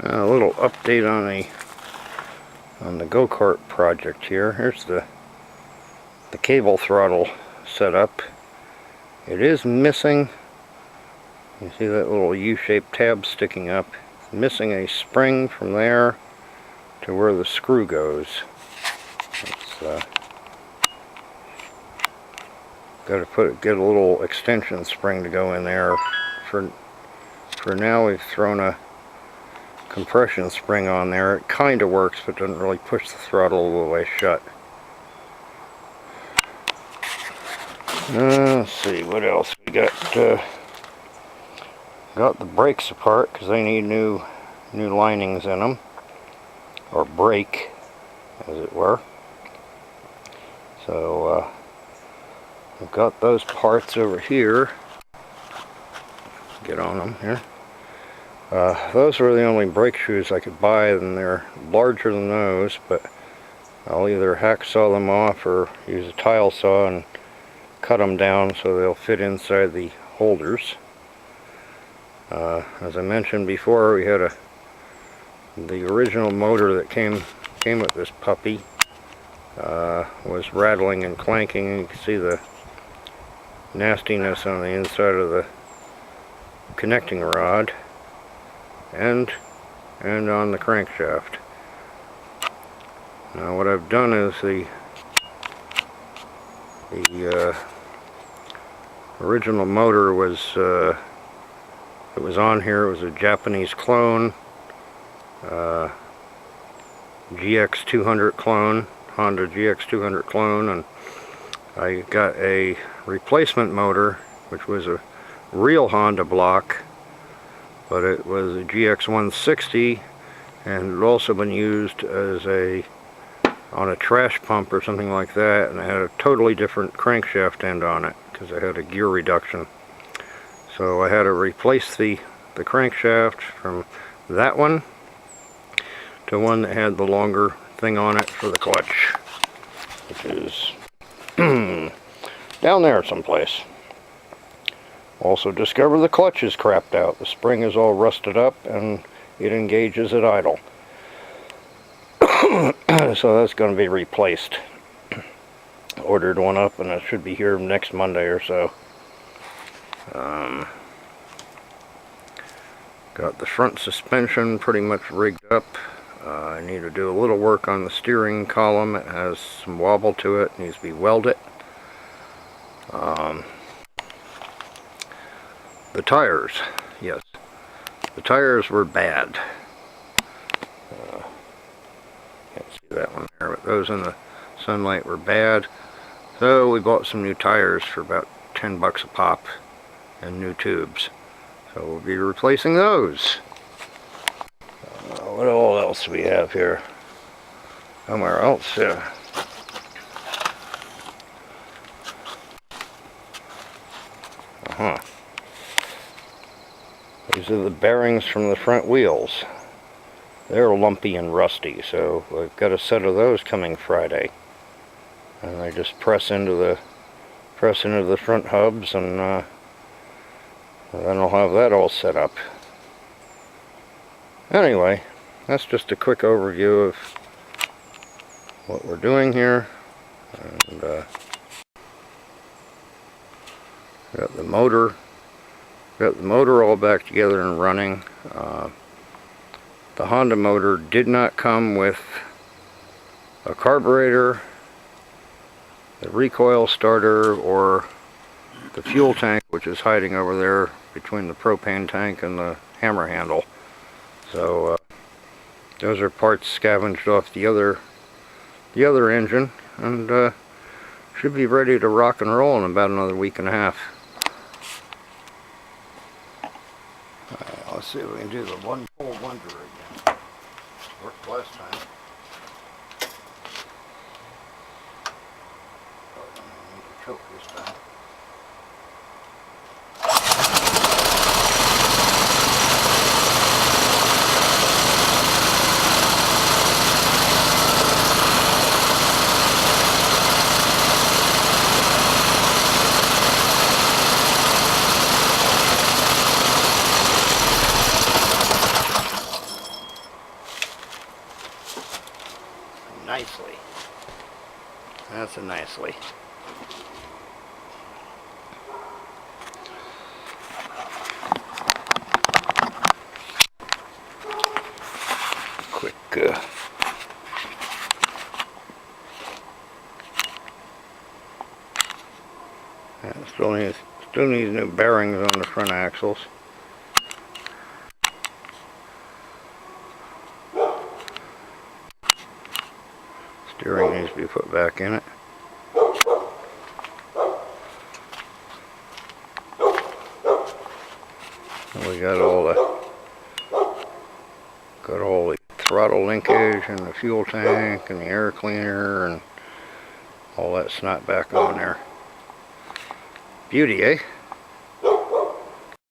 A little update on the go-kart project here. Here's the cable throttle setup. It is missing. You see that little U-shaped tab sticking up. It's missing a spring from there to where the screw goes. It's got to get a little extension spring to go in there. For now, we've thrown a compression spring on there. It kind of works, but doesn't really push the throttle all the way shut. Let's see what else we got. Got the brakes apart because they need new linings in them, or brake, as it were. So I've got those parts over here. Get on them here. Those were the only brake shoes I could buy, and they're larger than those, but I'll either hacksaw them off or use a tile saw and cut them down so they'll fit inside the holders. As I mentioned before, we had the original motor that came with this puppy was rattling and clanking, and you can see the nastiness on the inside of the connecting rod and on the crankshaft. Now what I've done is the original motor was it was on here. It was a Japanese clone, GX200 clone, Honda GX200 clone, and I got a replacement motor which was a real Honda block, but it was a GX160, and it had also been used as on a trash pump or something like that, and it had a totally different crankshaft end on it because it had a gear reduction. So I had to replace the crankshaft from that one to one that had the longer thing on it for the clutch, which is down there someplace. Also discovered the clutch is crapped out. The spring is all rusted up and it engages at idle. So that's going to be replaced. Ordered one up and it should be here next Monday or so. Got the front suspension pretty much rigged up. I need to do a little work on the steering column. It has some wobble to it. It needs to be welded. The tires, yes, the tires were bad. Can't see that one there, but those in the sunlight were bad. So we bought some new tires for about 10 bucks a pop and new tubes. So we'll be replacing those. What all else do we have here? Somewhere else, yeah. These are the bearings from the front wheels. They're lumpy and rusty, so I've got a set of those coming Friday. And I just press into the front hubs, and then I'll have that all set up. Anyway, that's just a quick overview of what we're doing here. And got the motor all back together and running. The Honda motor did not come with a carburetor, the recoil starter, or the fuel tank, which is hiding over there between the propane tank and the hammer handle. So those are parts scavenged off the other engine, and should be ready to rock and roll in about another week and a half. Let's see if we can do the one pole wonder again. Worked last time. Oh, I need to choke this time. nicely. That's a nicely. Quick still needs new bearings on the front axles. Steering needs to be put back in it. And we got all the throttle linkage and the fuel tank and the air cleaner and all that snot back on there. Beauty, eh?